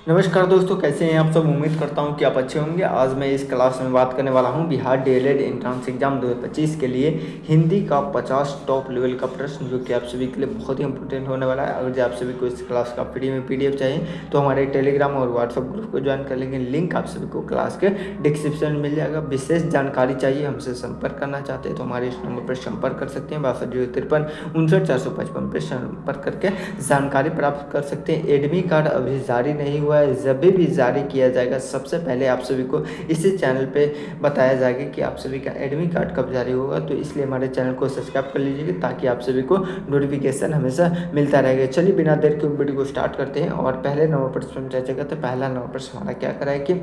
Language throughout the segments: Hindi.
नमस्कार दोस्तों, कैसे हैं आप सब। उम्मीद करता हूं कि आप अच्छे होंगे। आज मैं इस क्लास में बात करने वाला हूं बिहार डीएलएड एंट्रेंस एग्जाम 2025 के लिए हिंदी का 50 टॉप लेवल का प्रश्न, जो कि आप सभी के लिए बहुत ही इंपॉर्टेंट होने वाला है। अगर आप सभी को इस क्लास का फ्री में पीडीएफ चाहिए तो हमारे टेलीग्राम और व्हाट्सएप ग्रुप को ज्वाइन कर लेंगे। लिंक आप सभी को क्लास के डिस्क्रिप्शन में मिल जाएगा। विशेष जानकारी चाहिए, हमसे संपर्क करना चाहते हैं तो हमारे इस नंबर पर संपर्क कर सकते हैं। 6253 पर संपर्क करके जानकारी प्राप्त कर सकते हैं। एडमिट कार्ड अभी जारी नहीं हुआ है, जब भी जारी किया जाएगा सबसे पहले आप सभी को इसी चैनल पे बताया जाएगा कि आप सभी का एडमिट कार्ड कब जारी होगा। तो इसलिए हमारे चैनल को सब्सक्राइब कर लीजिएगा ताकि आप सभी को नोटिफिकेशन हमेशा मिलता रहेगा। चलिए बिना देर के वीडियो को स्टार्ट करते हैं और पहले नंबर पर चर्चा करते हैं। पहला नंबर पर हमारा क्या करा है कि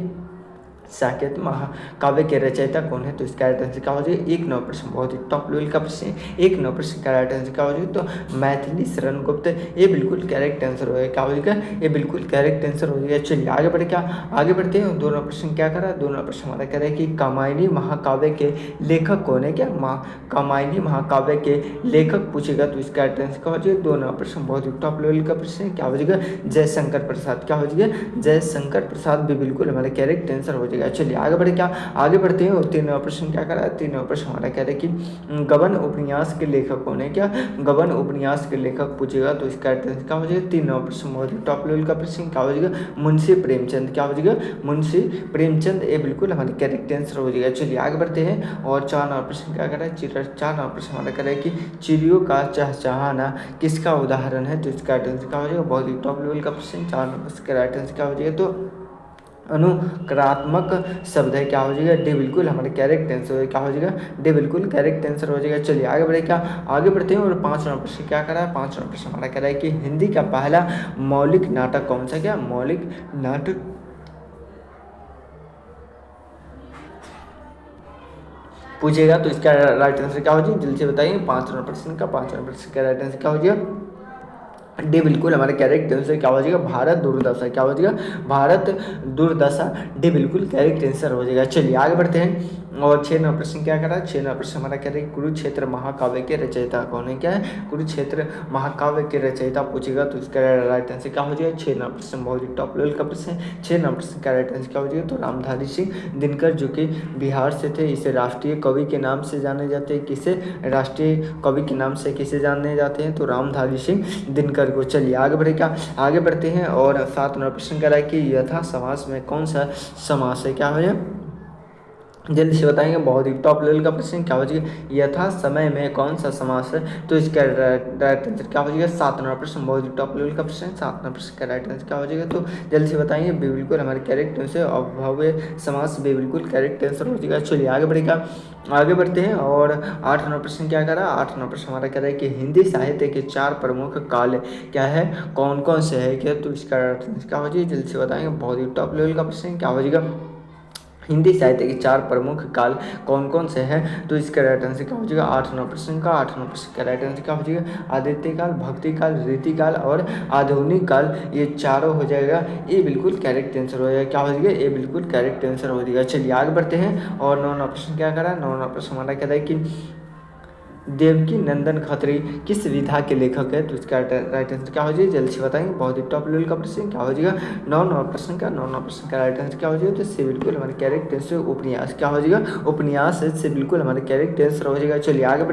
साकेत महाकाव्य के रचयिता कौन है, तो इसका राइट आंसर क्या हो जाएगा। 1 नंबर बहुत ही टॉप लेवल का प्रश्न है। 1 नंबर का राइट आंसर क्या हो जाएगा, तो मैथिली शरण गुप्त। ये बिल्कुल करेक्ट आंसर हो जाएगा। क्या हो जाएगा, ये बिल्कुल करेक्ट आंसर हो जाएगा। चलिए आगे बढ़ते हैं। 2 नंबर क्या करा, 2 नंबर हमारा कह रहा है कि कामायनी महाकाव्य के लेखक कौन है। क्या कामायनी महाकाव्य के लेखक पूछेगा तो इसका राइट आंसर क्या हो जाएगा। 2 नंबर बहुत ही टॉप लेवल का प्रश्न है। क्या हो जाएगा, जयशंकर प्रसाद। क्या हो जाएगा, जयशंकर प्रसाद भी बिल्कुल हमारा करेक्ट आंसर हो जाएगा। चलिए आगे बढ़ते हैं। और 3 नंबर प्रश्न क्या करा है, 3 नंबर प्रश्न हमारा कह रहा है कि गबन उपन्यास के लेखक कौन है। क्या गबन उपन्यास के लेखक पूछेगा तो इसका आंसर क्या हो जाएगा। 3 नंबर प्रश्न बहुत ही टॉप लेवल का प्रश्न क्या हो जाएगा, मुंशी प्रेमचंद। क्या हो जाएगा, मुंशी प्रेमचंद। ये बिल्कुल हमारे करेक्ट आंसर हो जाएगा। चलिए आगे बढ़ते हैं। और 4 नंबर प्रश्न क्या कर रहा है, 4 नंबर प्रश्न हमारा कह रहा है कि चिड़ियों का चहचहाना किसका उदाहरण है, तो इसका आंसर क्या हो जाएगा। बहुत ही टॉप लेवल का प्रश्न। 4 नंबर का राइट आंसर क्या हो जाएगा, तो अनुकरात्मक शब्द है। क्या हो जाएगा, डी बिल्कुल हमारे करेक्ट आंसर है। क्या हो जाएगा, डी बिल्कुल करेक्ट आंसर हो जाएगा। चलिए आगे बढ़ते हैं। और 5 नंबर प्रश्न क्या करा है, 5 नंबर प्रश्न हमारा कह रहा है कि हिंदी का पहला मौलिक नाटक कौन सा। क्या मौलिक नाटक पूछेगा तो इसका राइट आंसर क्या हो जाएगा, जल्दी से बताइए। 5 नंबर प्रश्न का राइट आंसर क्या हो जाएगा, डी बिल्कुल हमारे करेक्ट आंसर क्या हो जाएगा, भारत दुर्दशा। क्या हो जाएगा, भारत दुर्दशा। डी बिल्कुल करेक्ट आंसर हो जाएगा। चलिए आगे बढ़ते हैं। और 6 नंबर प्रश्न क्या करा, 6 नंबर प्रश्न हमारा कह रहे हैं कुरुक्षेत्र महाकाव्य के रचयिता कौन है। क्या है, कुरुक्षेत्र महाकाव्य के रचयिता पूछेगा तो इसका राइट आंसर क्या हो जाएगा। 6 नंबर प्रश्न बहुत ही टॉप लेवल का प्रश्न है। 6 नंबर प्रश्न का राइट आंसर क्या हो जाएगा, तो रामधारी सिंह दिनकर, जो कि बिहार से थे। इसे राष्ट्रीय कवि के नाम से जाने जाते हैं। किसे राष्ट्रीय कवि के नाम से किसे जाने जाते हैं, तो रामधारी सिंह दिनकर को। चलिए आगे बढ़ते हैं। और 7 नंबर प्रश्न कह रहा है कि यथा समास में कौन सा समास है। क्या है, जल्दी से बताएंगे। बहुत ही टॉप लेवल का प्रश्न। क्या हो जाएगा, यथा समय में कौन सा समास है, तो इसका राइट आंसर क्या हो जाएगा। 7 नंबर प्रश्न बहुत ही टॉप लेवल का प्रश्न। 7 नंबर प्रश्न का राइट आंसर क्या हो जाएगा, तो जल्दी से बताएंगे। बिल्कुल हमारे करेक्ट आंसर अभव्य समास भी बिल्कुल करेक्ट आंसर हो जाएगा। चलिए आगे बढ़ते हैं। और 8 नंबर प्रश्न क्या करा, 8 नंबर प्रश्न हमारा कह रहा है कि हिंदी साहित्य के 4 प्रमुख काल क्या है, कौन कौन से है। क्या, तो इसका क्या हो जाएगा, जल्दी से बताएंगे। बहुत ही टॉप लेवल का प्रश्न। क्या हो जाएगा, हिंदी साहित्य के 4 प्रमुख काल कौन कौन से हैं, तो इसका राइट आंसर क्या हो जाएगा। 8 नंबर प्रश्न का राइट आंसर क्या हो जाएगा, आदित्य काल, भक्ति काल, रीति काल और आधुनिक काल। ये चारों हो जाएगा। ये बिल्कुल करेक्ट आंसर हो जाएगा। क्या हो जाएगा, ये बिल्कुल करेक्ट आंसर हो जाएगा। चलिए आगे बढ़ते हैं। और 9 नंबर प्रश्न क्या करा, 9 नंबर प्रश्न हमारा कहता है कि देवकी नंदन खत्री किस विधा के लेखक है, तो इसका राइट आंसर क्या हो जाएगा, जल्दी से बताएंगे। बहुत ही टॉप लेवल का प्रश्न। क्या हो जाएगा, 9 नंबर प्रश्न का राइट आंसर क्या हो जाएगा, तो इससे बिल्कुल हमारे कैरेक्ट आंसर उपन्यास। क्या हो जाएगा, उपन्यास से बिल्कुल हमारे कैरेक्ट आंसर हो जाएगा। चलिए आगे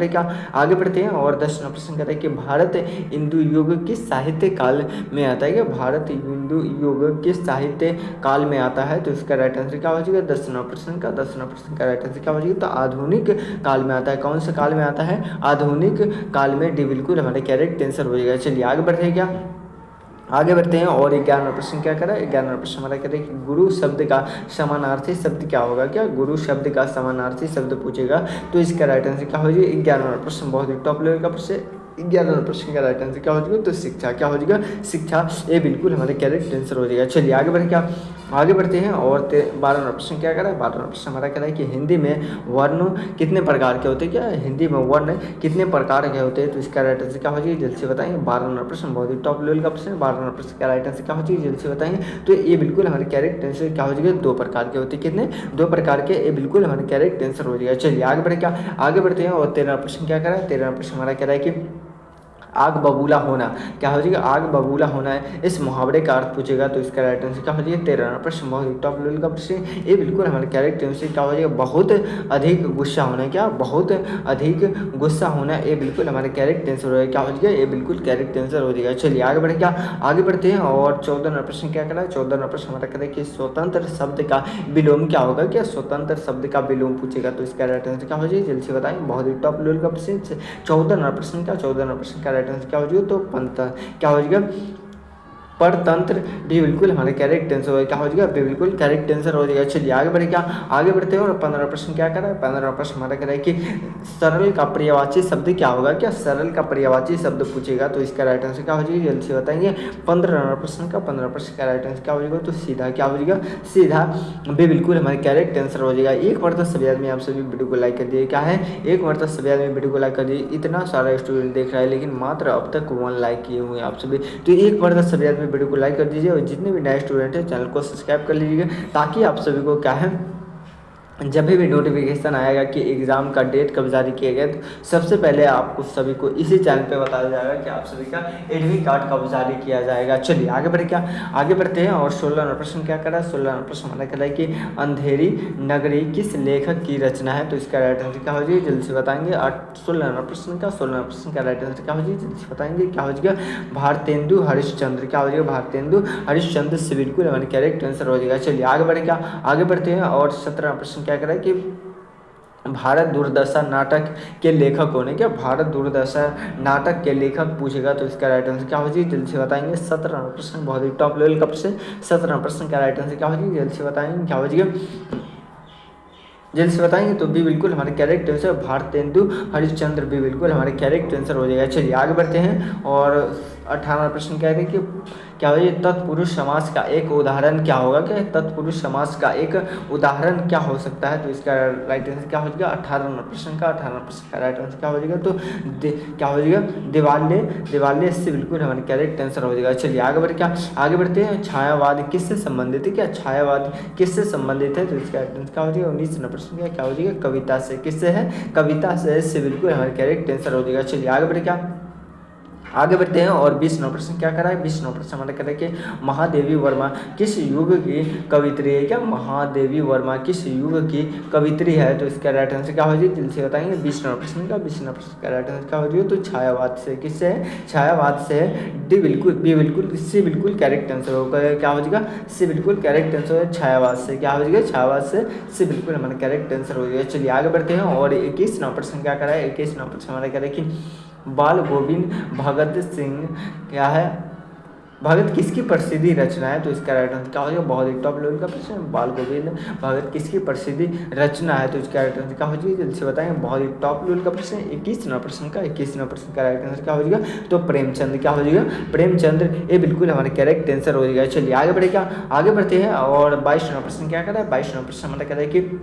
बढ़ते हैं। और 10 नंबर प्रश्न कहता है कि भारत हिंदू युग किस साहित्य काल में आता है। क्या भारत हिंदू युग किस साहित्य काल में आता है, तो इसका राइट आंसर क्या हो जाएगा। 10 नंबर प्रश्न का राइट आंसर क्या हो जाएगा, तो आधुनिक काल में आता है। कौन सा काल में आता है, आधुनिक काल में। डी बिल्कुल हमारे करेक्ट आंसर हो जाएगा। चलिए आगे बढ़ते हैं। और 11 प्रश्न क्या करा, 11 प्रश्न हमारा कहते हैं कि गुरु शब्द का समानार्थी शब्द क्या होगा। क्या गुरु शब्द का समानार्थी शब्द पूछेगा तो इसका राइट आंसर क्या हो जाएगा। 11 प्रश्न बहुत ही टॉप लेवल का प्रश्न। 11 प्रश्न का राइट आंसर क्या हो जाएगा, तो शिक्षा। क्या हो जाएगा, शिक्षा। ये बिल्कुल हमारे करेक्ट आंसर हो जाएगा। चलिए आगे बढ़ते हैं। और 12 नंबर प्रश्न क्या करा है, 12 नंबर प्रश्न हमारा कह रहा है कि हिंदी में वर्ण कितने प्रकार के होते हैं। क्या हिंदी में वर्ण कितने प्रकार के होते हैं, तो इसका राइट आंसर क्या हो जाएगा, जल्दी से बताएंगे। 12 नंबर प्रश्न बहुत ही टॉप लेवल का प्रश्न। 12 नंबर प्रश्न का राइट आंसर क्या हो जाएगा, जल्दी से बताएंगे। तो ये बिल्कुल हमारे करेक्ट आंसर क्या हो जाएगा, 2 प्रकार के होते हैं। कितने, 2 प्रकार के। ये बिल्कुल हमारे करेक्ट आंसर हो जाएगा। चलिए आगे बढ़ते हैं। और 13 प्रश्न क्या करा है, 13 प्रश्न हमारा कह रहा है कि आग बबूला होना, क्या हो जाएगा, आग बबूला होना है। इस मुहावरे का अर्थ पूछेगा तो इसका राइट आंसर क्या हो जाएगा, 13 प्रश्न, बहुत ही टॉप लेवल का प्रश्न। ये बिल्कुल हमारे कैरेक्टर से क्या हो जाएगा, बहुत अधिक गुस्सा होना, क्या बहुत अधिक गुस्सा होना, ये बिल्कुल हमारे कैरेक्टर आंसर हो जाएगा, क्या हो जाएगा, ये बिल्कुल कैरेक्टर आंसर हो जाएगा। चलिए आगे बढ़े, क्या आगे बढ़ते हैं। और 14 नंबर प्रश्न क्या करा है, 14 नंबर प्रश्न हमारा करें कि स्वतंत्र शब्द का विलोम क्या होगा, क्या स्वतंत्र शब्द का विलोम पूछेगा तो इसका राइट आंसर क्या हो जाएगा, जल्दी से बताएं, बहुत ही टॉप लेवल का प्रश्न। 14 नंबर प्रश्न का 14 नंबर प्रश्न का राइट आंसर क्या हो जाएगा, तो पंत क्या हो जाएगा, परतंत्र भी बिल्कुल हमारे करेक्ट आंसर हो, क्या हो जाएगा, बिल्कुल करेक्ट आंसर हो जाएगा। चलिए आगे बढ़े, क्या आगे बढ़ते हैं। और 15 प्रश्न क्या करा है, 15 प्रश्न हमारा कह रहा है कि सरल का पर्यायवाची शब्द क्या होगा, क्या सरल का पर्यायवाची शब्द पूछेगा तो इसका राइट आंसर क्या हो जाएगा, जल्दी से बताएंगे। 15 प्रश्न का 15 प्रश्न का राइट आंसर क्या हो जाएगा, तो सीधा क्या हो जाएगा, सीधा भी बिल्कुल हमारे करेक्ट आंसर हो जाएगा। एक मरतबा सभी आदमी आप सभी वीडियो को लाइक कर दिए, क्या है, एक मरतबा सभी आदमी वीडियो को लाइक कर दिए। इतना सारा स्टूडेंट देख रहा है लेकिन मात्र अब तक 1 लाइक किए हुए हैं आप सभी, तो एक मरतबा सभी आदमी वीडियो को लाइक कर दीजिए और जितने भी नए स्टूडेंट हैं चैनल को सब्सक्राइब कर लीजिएगा, ताकि आप सभी को क्या है, जब भी नोटिफिकेशन आएगा कि एग्ज़ाम का डेट कब जारी किया गया, तो सबसे पहले आपको सभी को इसी चैनल पे बताया जाएगा कि आप सभी का एडमिट कार्ड कब जारी किया जाएगा। चलिए आगे बढ़े, क्या आगे बढ़ते हैं। और 16 नंबर प्रश्न क्या करा है, 16 नंबर प्रश्न हमारा कह रहा है कि अंधेरी नगरी किस लेखक की रचना है तो इसका राइट आंसर क्या हो जाएगा, जल्दी से बताएंगे। 16 नंबर प्रश्न का 16 नंबर प्रश्न का राइट आंसर क्या हो जाएगा, जल्दी से बताएंगे, क्या हो जाएगा, भारतेंदु हरिश्चंद्र, क्या हो जाएगा, भारतेंदु हरिश्चंद्र से बिल्कुल हमारे करेक्ट आंसर हो जाएगा। चलिए आगे बढ़े, क्या आगे बढ़ते हैं। और 17 प्रश्न क्या करा है कि भारत दूरदर्शा नाटक के लेखक कौन है, क्या भारत दूरदर्शा नाटक के लेखक पूछेगा तो इसका राइट आंसर क्या हो जाएगा, जल्दी से बताएंगे। 17 प्रश्न, बहुत ही टॉप लेवल का प्रश्न। 17 प्रश्न का राइट आंसर क्या हो जाएगा, जल्दी से बताएंगे, क्या हो जाएगा, जल्दी से बताएंगे तो भी बिल्कुल हमारे कैरेक्ट आंसर भारतेंदु हरिश्चंद्र भी बिल्कुल हमारे कैरेक्ट आंसर हो जाएगा। चलिए आगे बढ़ते हैं। और 18 प्रश्न कह रहे हैं कि क्या हो, ये तत्पुरुष समास का एक उदाहरण क्या होगा, क्या तत्पुरुष समास का एक उदाहरण क्या हो सकता है तो इसका राइट आंसर क्या हो जाएगा। 18 प्रश्न का 18 प्रश्न का राइट आंसर क्या हो जाएगा, तो क्या हो जाएगा, दिवाल्य, दिवाल्य से बिल्कुल हमारे कैरेक्ट आंसर हो जाएगा। चलिए आगे बढ़े, क्या आगे बढ़ते हैं। छायावाद किससे संबंधित है, क्या छायावाद किससे संबंधित है तो इसका राइट आंसर क्या हो जाएगा। 19 प्रश्न का क्या हो जाएगा, कविता से, किससे है, कविता से बिल्कुल हमारे कैरेक्ट आंसर हो जाएगा। चलिए आगे बढ़े, क्या आगे बढ़ते हैं। और 20 प्रश्न क्या करा है, 20 प्रश्न हमारा कह रहा है कि महादेवी वर्मा किस युग की कवित्री है, क्या महादेवी वर्मा किस युग की कवित्री है तो इसका राइट आंसर क्या हो जाएगा, जल्दी से बताएंगे। 20 प्रश्न का 20 प्रश्न का राइट आंसर क्या हो जाएगा, तो छायावाद से, किससे है, छायावाद से डी बिल्कुल बी बिल्कुल सी बिल्कुल कैरेक्ट आंसर होगा, क्या हो जाएगा, सी बिल्कुल कैरेक्ट आंसर है। छायावाद से क्या हो जाएगा, छायावाद से सी बिल्कुल हमारा कैरेक्ट आंसर हो जाएगा। चलिए आगे बढ़ते हैं। और 21 प्रश्न क्या करा है, 21 प्रश्न हमारा कह रहा है कि बाल गोविंद भगत सिंह क्या है, भगत किसकी प्रसिद्धि रचना है तो इसका राइट आंसर क्या हो जाएगा। बहुत ही टॉप लेवल का प्रश्न, बाल गोविंद भगत किसकी प्रसिद्धि रचना है तो इसका राइट आंसर क्या हो जाएगा, जल्दी से बताएंगे। बहुत ही टॉप लेवल का प्रश्न, 21 प्रश्न का 21 प्रश्न का राइट आंसर क्या हो जाएगा, तो प्रेमचंद, क्या हो जाएगा, प्रेमचंद, ये बिल्कुल हमारे करेक्ट आंसर हो जाएगा। चलिए आगे बढ़े, क्या आगे बढ़ते हैं। और 22 प्रश्न क्या कर रहा है, 22 प्रश्न हमारा कह रहा है कि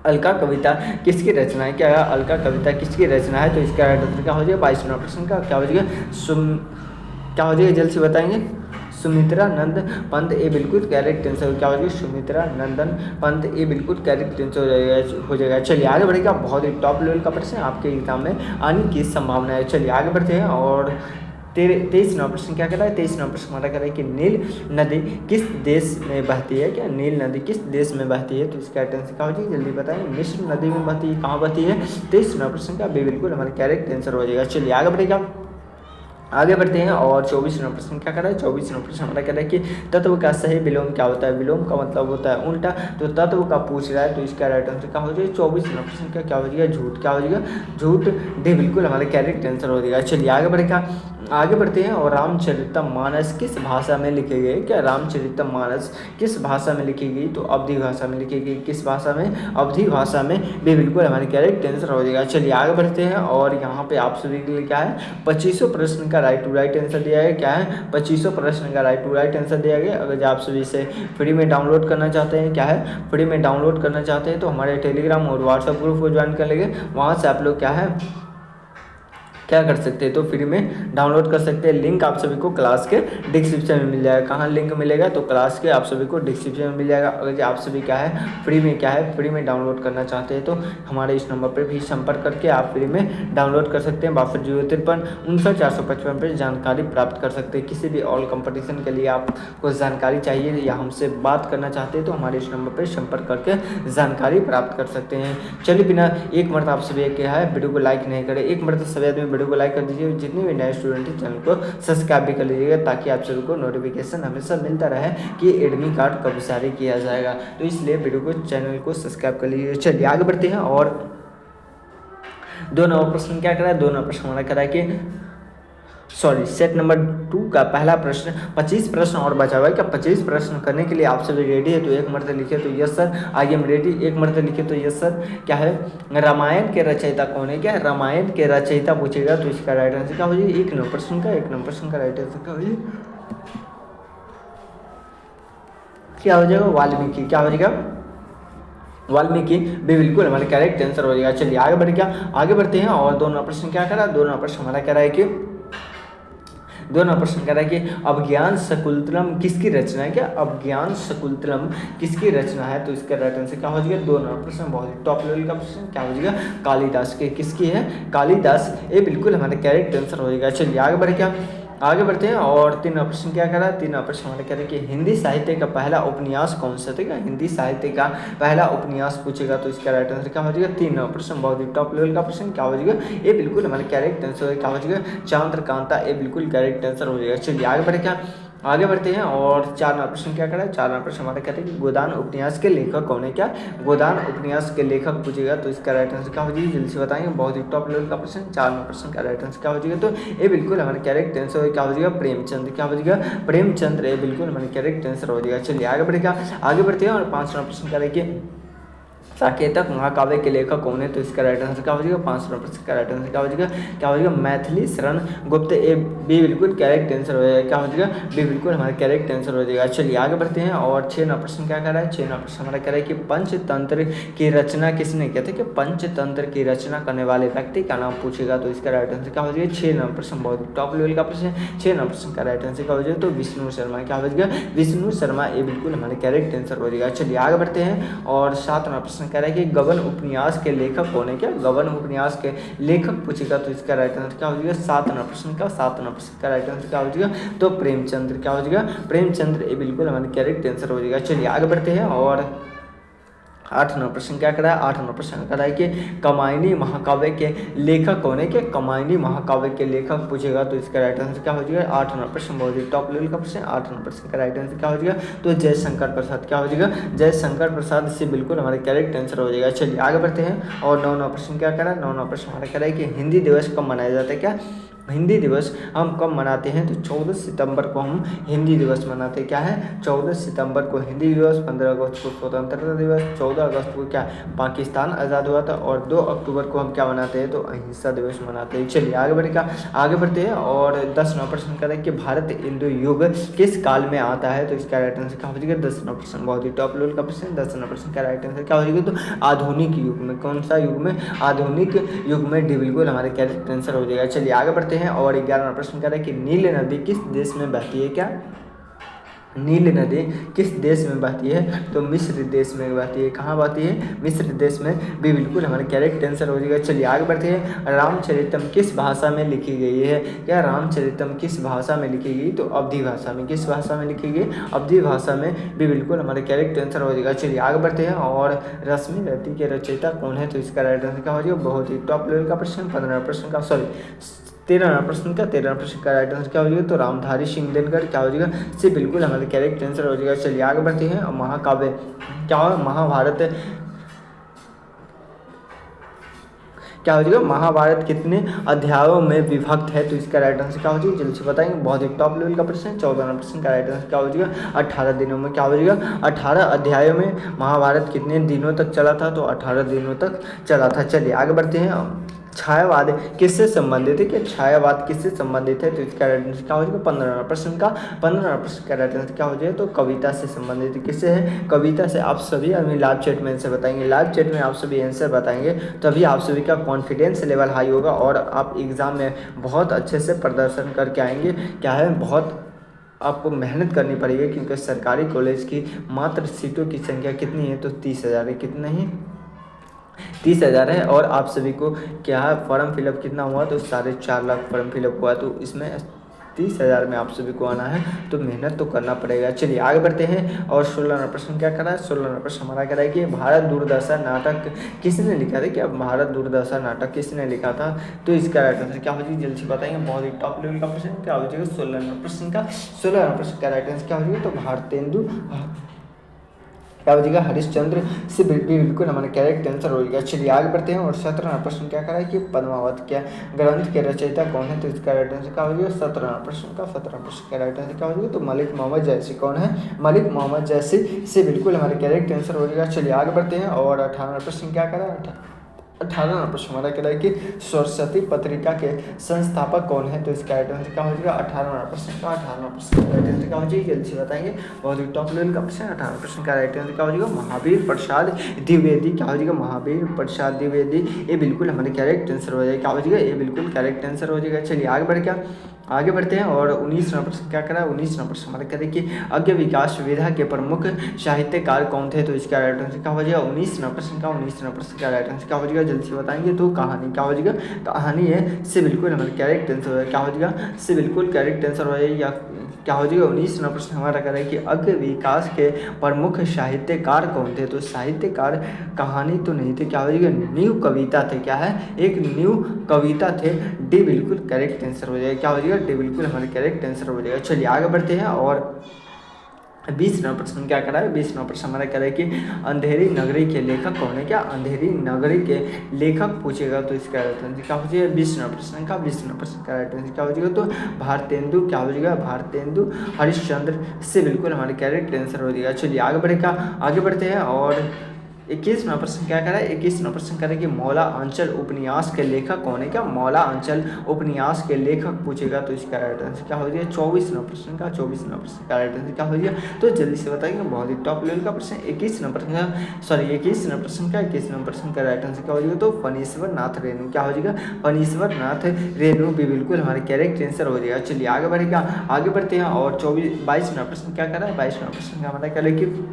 अलका कविता किसकी रचना है, क्या अलका कविता किसकी रचना है तो इसका राइट आंसर क्या हो जाएगा। 22 प्रश्न का क्या हो जाएगा, क्या हो जाएगा, जल्द से बताएंगे। सुमित्रा नंद पंत, ये बिल्कुल करेक्ट आंसर क्या हो जाएगा, सुमित्रा नंदन पंत, ये बिल्कुल करेक्ट आंसर हो जाएगा। चलिए आगे बढ़ेगा। बहुत ही टॉप लेवल का प्रश्न आपके एग्जाम में आने की संभावना है। चलिए आगे बढ़ते हैं। और 23 प्रश्न क्या कर रहा है, 23 प्रश्न हमारा कर रहा है कि नील नदी किस देश में बहती है, क्या नील नदी किस देश में बहती है तो इसका आंसर क्या हो जाएगा, जल्दी बताएं। मिस्र नदी में बहती है, कहाँ बहती है, 23 प्रश्न का बिल्कुल हमारा करेक्ट आंसर हो जाएगा। चलिए आगे बढ़ेगा, आगे बढ़ते हैं। और 24 प्रश्न क्या कर रहा है, 24 प्रश्न हमारा कह रहा है कि तत्व का सही विलोम क्या होता है, विलोम का मतलब होता है उल्टा, तो तत्व का पूछ रहा है तो इसका राइट आंसर क्या हो जाएगा। 24 प्रश्न का क्या हो जाएगा, झूठ, क्या हो जाएगा, झूठ, डी बिल्कुल हमारा करेक्ट आंसर हो जाएगा। चलिए आगे बढ़ेगा, आगे बढ़ते हैं। और रामचरितमानस किस भाषा में लिखे गए, क्या रामचरितमानस किस भाषा में लिखी गई तो अवधी भाषा में लिखी गई, किस भाषा में, अवधी भाषा में भी बिल्कुल हमारे करेक्ट आंसर हो जाएगा। चलिए आगे बढ़ते हैं। और यहाँ पे आप सभी के लिए क्या है, 25 प्रश्न का राइट टू राइट आंसर दिया है, क्या है, 25 प्रश्न का राइट टू राइट आंसर दिया गया। अगर आप सभी इसे फ्री में डाउनलोड करना चाहते हैं, क्या है, फ्री में डाउनलोड करना चाहते हैं तो हमारे टेलीग्राम और व्हाट्सएप ग्रुप को ज्वाइन कर लेंगे, वहाँ से आप लोग क्या है क्या कर सकते हैं, तो फ्री में डाउनलोड कर सकते हैं। लिंक आप सभी को क्लास के डिस्क्रिप्शन में मिल जाएगा। कहाँ लिंक मिलेगा, तो क्लास के आप सभी को डिस्क्रिप्शन में मिल जाएगा। अगर आप सभी क्या है फ्री में डाउनलोड करना चाहते हैं तो हमारे इस नंबर पर भी संपर्क करके आप फ्री में डाउनलोड कर सकते हैं। 6203 59 455 पर जानकारी प्राप्त कर सकते हैं। किसी भी ऑल कंपटीशन के लिए आपको जानकारी चाहिए या हमसे बात करना चाहते हैं तो हमारे इस नंबर पर संपर्क करके जानकारी प्राप्त कर सकते हैं। चलिए बिना एक मरतबा आप सभी क्या है वीडियो को लाइक नहीं करें, एक मरतबा सभी आदमी वीडियो को लाइक कर दीजिए। जितने भी नए स्टूडेंट हैं चैनल को सब्सक्राइब भी कर लीजिएगा ताकि आप सभी को नोटिफिकेशन हमेशा मिलता रहे कि एडमिट कार्ड कब जारी किया जाएगा। तो इसलिए वीडियो को चैनल को सब्सक्राइब कर लीजिए। चलिए आगे बढ़ते हैं। और 2 नंबर प्रश्न क्या करा है, 2 नंबर प्रश्न हमारा करा कि सेट नंबर 2 का पहला प्रश्न 25 प्रश्न और बचा हुआ है। क्या 25 प्रश्न करने के लिए आप सभी रेडी है, तो एक मरतबा लिखे तो yes sir, I am ready, एक मरतबा लिखे तो यस सर। क्या है, रामायण के रचयिता कौन है, क्या है रामायण के रचयिता पूछेगा तो इसका राइट आंसर क्या हो जाएगा, 1 नंबर प्रश्न का राइट आंसर क्या हो जाएगा, क्या हो जाएगा वाल्मीकि, क्या हो जाएगा वाल्मीकि भी बिल्कुल हमारे करेक्ट आंसर हो जाएगा। चलिए आगे बढ़ते हैं। और 2 नंबर प्रश्न क्या करा, 2 नंबर प्रश्न हमारा कह रहा है कि 2 नंबर प्रश्न कह रहा है कि अभिज्ञान शकुंतलम किसकी रचना है, क्या अभिज्ञान शकुंतलम किसकी रचना है, तो इसका राइट आंसर क्या हो जाएगा। 2 नंबर प्रश्न बहुत टॉप लेवल का प्रश्न क्या हो जाएगा, कालिदास के, किसकी है, कालिदास, ये बिल्कुल हमारे करेक्ट आंसर हो जाएगा। चलिए आगे बढ़ते हैं। और 3 नंबर प्रश्न क्या करा, 3 नंबर प्रश्न हमारे कह रहे हैं कि हिंदी साहित्य का पहला उपन्यास कौन सा था, हिंदी साहित्य का पहला उपन्यास पूछेगा तो इसका राइट आंसर क्या हो जाएगा। 3 नंबर प्रश्न बहुत ही टॉप लेवल का प्रश्न क्या हो जाएगा, ये बिल्कुल हमारे करेक्ट आंसर क्या हो जाएगा, चंद्रकांता, ये बिल्कुल करेक्ट आंसर हो जाएगा। चलिए आगे बढ़ते हैं। और 4 नंबर प्रश्न क्या करा है, 4 नंबर प्रश्न हमारे कहते हैं कि गोदान उपन्यास के लेखक कौन है, क्या गोदान उपन्यास के लेखक पूछेगा तो इसका राइट आंसर क्या हो जाएगा, जल्दी से बताएंगे, बहुत ही टॉप लेवल का प्रश्न। 4 नंबर प्रश्न का राइट आंसर क्या हो जाएगा, तो ये बिल्कुल हमारे करेक्ट आंसर क्या हो जाएगा, प्रेमचंद, क्या हो जाएगा प्रेमचंद, ये बिल्कुल हमारे करेक्ट आंसर हो जाएगा। चलिए आगे बढ़ते हैं। और 5 नंबर प्रश्न क्या देखिए, साकेतक महाकाव्य के लेखक कौन है, तो इसका राइट आंसर क्या हो जाएगा, 5 नंबर प्रश्न का राइट आंसर क्या हो जाएगा मैथिली शरण गुप्त, ए बी बिल्कुल करेक्ट आंसर हो जाएगा, क्या हो जाएगा बी बिल्कुल हमारा करेक्ट आंसर हो जाएगा। चलिए आगे बढ़ते हैं। और 6 नंबर प्रश्न क्या कर रहा है, 6 नंबर प्रश्न हमारा कह रहा है कि पंचतंत्र की रचना किसने किया था, कि पंचतंत्र की रचना करने वाले व्यक्ति का नाम पूछेगा तो इसका राइट आंसर क्या हो जाएगा। 6 नंबर प्रश्न बहुत टॉप लेवल का प्रश्न है। 6 नंबर प्रश्न का राइट आंसर क्या हो जाएगा, तो विष्णु शर्मा, क्या हो जाएगा विष्णु शर्मा, ये बिल्कुल हमारे करेक्ट आंसर हो जाएगा। चलिए आगे बढ़ते हैं। और 7 नंबर प्रश्न कह रहा है कि गबन उपन्यास के लेखक कौन है, क्या गबन उपन्यास के लेखक पूछेगा तो इसका राइट आंसर क्या हो जाएगा, 7 नंबर प्रश्न का राइट आंसर क्या हो जाएगा, तो प्रेमचंद्र, क्या हो जाएगा प्रेमचंद्र, ये बिल्कुल हमारे करेक्ट आंसर हो जाएगा। चलिए आगे बढ़ते हैं। और 8 नंबर प्रश्न क्या करा है, 8 नंबर प्रश्न करा है कि कमायनी महाकाव्य के लेखक कौन है, कि कमायनी महाकाव्य के लेखक पूछेगा तो इसका राइट आंसर क्या हो जाएगा। 8 नंबर प्रश्न बहुत ही टॉप लेवल का प्रश्न। 8 नंबर प्रश्न का राइट आंसर क्या हो जाएगा, तो जयशंकर प्रसाद, क्या हो जाएगा जयशंकर प्रसाद, से बिल्कुल हमारे करेक्ट आंसर हो जाएगा। चलिए आगे बढ़ते हैं। और 9 नंबर प्रश्न क्या करा है, 9 नंबर प्रश्न हमारा कह रहा है कि हिंदी दिवस कब मनाया जाता है, क्या हिंदी दिवस हम कब मनाते हैं, तो 14 सितंबर को हम हिंदी दिवस मनाते हैं, क्या है 14 सितंबर को हिंदी दिवस, 15 अगस्त को स्वतंत्रता दिवस, 14 अगस्त को क्या पाकिस्तान आज़ाद हुआ था, और 2 अक्टूबर को हम क्या मनाते हैं, तो अहिंसा दिवस मनाते हैं। चलिए आगे बढ़ते हैं। और 10 नंबर प्रश्न कर रहे हैं कि भारत हिंदू युग किस काल में आता है, तो इसका राइट आंसर क्या हो जाएगा, 10 नंबर प्रश्न बहुत ही टॉप लेवल का प्रश्न। 10 नंबर प्रश्न का राइट आंसर क्या हो जाएगा, तो आधुनिक युग में, कौन सा युग में, आधुनिक युग में, डी बिल्कुल हमारे करेक्ट आंसर हो जाएगा। चलिए आगे बढ़ते हैं। और 11 प्रश्न कर रहे हैं कि नील नदी किस देश में बहती है, क्या नील नदी किस देश में बहती है, तो मिस्र देश में बहती है, कहाँ बहती है, मिस्र देश में, भी बिल्कुल हमारे करेक्ट आंसर हो जाएगा। चलिए आगे बढ़ते हैं। रामचरितम किस भाषा में लिखी गई है, क्या रामचरितम किस भाषा में लिखी गई, तो अवधी भाषा में, किस भाषा में लिखी गई, अवधी भाषा में, भी बिल्कुल हमारे करेक्ट आंसर हो जाएगा। चलिए आगे बढ़ते हैं। और रश्मि रति के रचयिता कौन है, तो इसका राइट आंसर क्या हो जाएगा, बहुत ही टॉप लेवल का प्रश्न। 15 प्रश्न का 13 प्रश्न का राइट आंसर क्या हो जाएगा, तो रामधारी सिंह दिनकर, क्या हो जाएगा, से बिल्कुल हमारे करेक्ट आंसर हो जाएगा। चलिए आगे बढ़ते हैं। महाकाव्य क्या हो, महाभारत क्या हो जाएगा, महाभारत कितने अध्यायों में विभक्त है, तो इसका राइट आंसर क्या हो जाएगा, जल्दी से बताएंगे, बहुत ही टॉप लेवल का प्रश्न है। 14 प्रश्न का राइट आंसर क्या हो जाएगा, 18 दिनों में, क्या हो जाएगा 18 अध्यायों में। महाभारत कितने दिनों तक चला था, तो 18 दिनों तक चला था। चलिए आगे बढ़ते हैं। छायावाद किससे संबंधित है, कि छायावाद किससे संबंधित है, तो इसका राइट आंसर क्या हो जाएगा 15 प्रश्न का 15 प्रश्न का राइट आंसर क्या हो जाएगा, तो कविता से संबंधित है। किससे है, कविता से। आप सभी अभी लाइव चैट में आंसर बताएंगे, लाइव चैट में आप सभी आंसर बताएंगे, तभी आप सभी का कॉन्फिडेंस लेवल हाई होगा और आप एग्जाम में बहुत अच्छे से प्रदर्शन करके आएंगे। क्या है, बहुत आपको मेहनत करनी पड़ेगी, क्योंकि सरकारी कॉलेज की मात्र सीटों की संख्या कितनी है, तो 30,000 है। कितना ही 30,000 है। और आप सभी को क्या है, फॉर्म फिलअप कितना हुआ, तो 4.5 लाख फॉर्म फिलअप हुआ, तो इसमें 30,000 में आप सभी को आना है, तो मेहनत तो करना पड़ेगा। चलिए आगे बढ़ते हैं। और 16वां प्रश्न क्या करा है, 16वां प्रश्न हमारा कह रहा है कि भारत दूरदर्शा नाटक किसने लिखा था, क्या भारत दूरदर्शा नाटक किसने लिखा था, तो इसका राइट आंसर क्या हो जाएगा, जल्दी से बताएंगे। बहुत ही टॉप लेवल का प्रश्न क्या हो जाएगा, 16वां प्रश्न का 16वां प्रश्न का राइट आंसर क्या हो जाएगा, तो भारतेंदु क्या हो जाएगा, हरिश्चंद्र से बिल्कुल हमारे करेक्ट आंसर हो जाएगा। चलिए आगे बढ़ते हैं। और 17वां प्रश्न क्या करा है कि पद्मावत क्या ग्रंथ के रचयिता कौन है, तो इसका राइट आंसर क्या हो जाएगा, 17वां प्रश्न का राइट आंसर क्या हो जाएगा, तो मलिक मोहम्मद जैसी। कौन है, मलिक मोहम्मद जैसी से बिल्कुल हमारे करेक्ट आंसर हो जाएगा। चलिए आगे बढ़ते हैं। और 18वां प्रश्न क्या करा, 18वां प्रश्न हमारा कह रहा है कि सरस्वती पत्रिका के संस्थापक कौन है, तो इसका राइट आंसर क्या हो जाएगा, 18वां प्रश्न का 18वां प्रश्न का राइट आंसर क्या हो जाएगा, जल्दी से बताएंगे। बहुत ही टॉप लेवल का प्रश्न 18वां प्रश्न का राइट आंसर क्या हो जाएगा, महावीर प्रसाद द्विवेदी। क्या हो जाएगा, महावीर प्रसाद द्विवेदी। ये बिल्कुल हमारे करेक्ट आंसर हो जाएगा। क्या हो जाएगा, ये बिल्कुल करेक्ट आंसर हो जाएगा। चलिए आगे बढ़ते हैं। और 19वां प्रश्न क्या करा है, 19वां प्रश्न हमारे करें कि अज्ञ विकास विधा के प्रमुख साहित्यकार कौन थे, तो इसका राइट आंसर क्या हो जाएगा, 19वां प्रश्न का राइट आंसर क्या हो जाएगा, जल्दी से बताएंगे। तो कहानी क्या हो जाएगा, कहानी है से बिल्कुल हमारे करेक्ट आंसर हो जाएगा। क्या हो जाएगा, से बिल्कुल करेक्ट आंसर हो जाएगा। या क्या हो जाएगा, 19वां प्रश्न हमारा कह रहा है कि अज्ञ विकास के प्रमुख साहित्यकार कौन थे, तो साहित्यकार कहानी तो नहीं थे। क्या हो जाएगा, न्यू कविता थे। क्या है, एक न्यू कविता थे। डी बिल्कुल करेक्ट आंसर हो जाएगा। क्या हो जाएगा, डी बिल्कुल हमारे करेक्ट आंसर हो जाएगा। चलिए आगे बढ़ते हैं। और 20वां प्रश्न क्या करा है, 20वां प्रश्न हमारा कह रहा है कि अंधेरी नगरी के लेखक कौन है, क्या अंधेरी नगरी के लेखक पूछेगा, तो इसका राइट आंसर क्या हो जाएगा, 20वां प्रश्न का राइट आंसर क्या हो जाएगा, तो भारतेंदु क्या हो जाएगा, भारतेंदु हरिश्चंद्र से बिल्कुल हमारे करेक्ट आंसर हो जाएगा। चलिए आगे बढ़ते हैं। और 21वां प्रश्न क्या कह रहा है, 21वां प्रश्न कह रहा है कि मौला अंचल उपन्यास के लेखक कौन है, क्या मौला अंचल उपन्यास के लेखक पूछेगा, तो इसका राइट आंसर क्या हो जाएगा, 24वां प्रश्न का राइट आंसर क्या हो जाएगा, तो जल्दी से बताइए। बहुत ही टॉप लेवल का प्रश्न 21वां प्रश्न का राइट आंसर क्या हो जाएगा, तो फणीश्वर नाथ रेणु। क्या हो जाएगा, फणीश्वर नाथ रेणु भी बिल्कुल हमारे करेक्ट आंसर हो जाएगा। चलिए आगे बढ़ते हैं। और 22वां प्रश्न क्या कर रहा है, 22वां प्रश्न का हमारा कह रहा है कि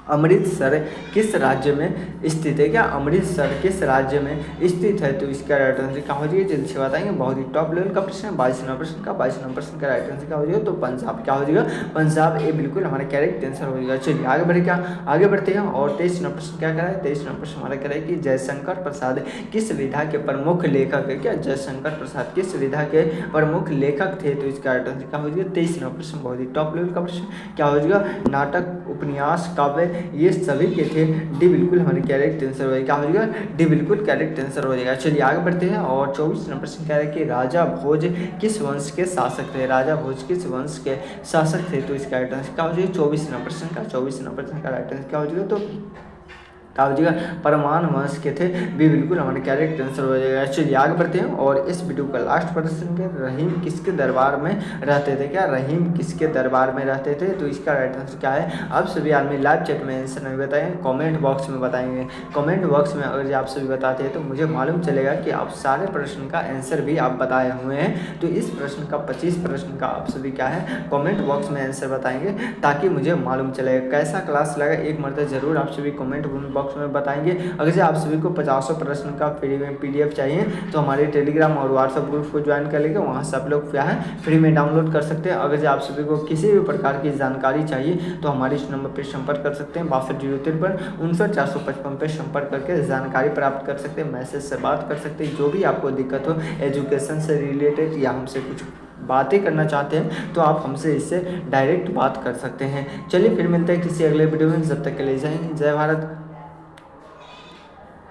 अमृतसर किस राज्य में स्थित है, क्या अमृतसर किस राज्य में स्थित है, तो इसका राइट आंसर क्या हो जाएगा, जल्दी से बताएंगे। बहुत ही टॉप लेवल का प्रश्न है। 22वां प्रश्न का राइट आंसर क्या हो जाएगा, तो पंजाब। क्या हो जाएगा, पंजाब। ये बिल्कुल हमारा करेक्ट आंसर हो जाएगा। चलिए आगे बढ़ते हैं। और 23वां प्रश्न क्या कह रहा है, 23वां प्रश्न हमारा कह रहा है कि जयशंकर प्रसाद किस विधा के प्रमुख लेखक है, क्या जयशंकर प्रसाद किस विधा के प्रमुख लेखक थे, तो इसका राइट आंसर क्या हो जाएगा, 23वां प्रश्न। बहुत ही टॉप लेवल का प्रश्न क्या हो जाएगा, नाटक उपन्यास काव्य ये सभी के थे। डी बिल्कुल हमारे करेक्ट आंसर हो जाएगा। क्या हो जाएगा, डी बिल्कुल करेक्ट आंसर हो जाएगा। चलिए आगे बढ़ते हैं। और 24वां प्रश्न कह रहा है कि राजा भोज किस वंश के शासक थे, राजा भोज किस वंश के शासक थे, तो इसका राइट आंसर क्या हो जाएगा, 24वां प्रश्न का राइट आंसर क्या हो जाएगा, तो क्या हो जाएगा, परमान वंश के थे। भी बिल्कुल हमारे करेक्ट आंसर हो जाएगा। चलिए आगे बढ़ते हैं। और इस वीडियो का लास्ट प्रश्न के रहीम किसके दरबार में रहते थे, क्या रहीम किसके दरबार में रहते थे, तो इसका राइट आंसर क्या है। आप सभी आदमी लाइव चैट में आंसर नहीं बताएंगे, कमेंट बॉक्स में बताएंगे। कमेंट बॉक्स में अगर आप सभी बताते हैं तो मुझे मालूम चलेगा कि आप सारे प्रश्न का आंसर भी आप बताए हुए हैं। तो इस प्रश्न का 25 प्रश्न का आप सभी क्या है कमेंट बॉक्स में आंसर बताएंगे, ताकि मुझे मालूम चलेगा कैसा क्लास लगा। एक मरतबा जरूर आप सभी कमेंट बॉक्स में बताएंगे। अगर आप सभी को 50 प्रश्न का फ्री में PDF चाहिए तो हमारे टेलीग्राम और व्हाट्सएप ग्रुप को ज्वाइन कर लेंगे, वहाँ से आप लोग क्या है फ्री में डाउनलोड कर सकते हैं। अगर आप सभी को किसी भी प्रकार की जानकारी चाहिए तो हमारे इस नंबर पर संपर्क कर सकते हैं, 6203 59 पर संपर्क करके जानकारी प्राप्त कर सकते हैं, मैसेज से बात कर सकते हैं। जो भी आपको दिक्कत हो एजुकेशन से रिलेटेड या हमसे कुछ बातें करना चाहते हैं तो आप हमसे इससे डायरेक्ट बात कर सकते हैं। चलिए फिर मिलते हैं किसी अगले वीडियो में, जब तक के लिए जय हिंद, जय भारत।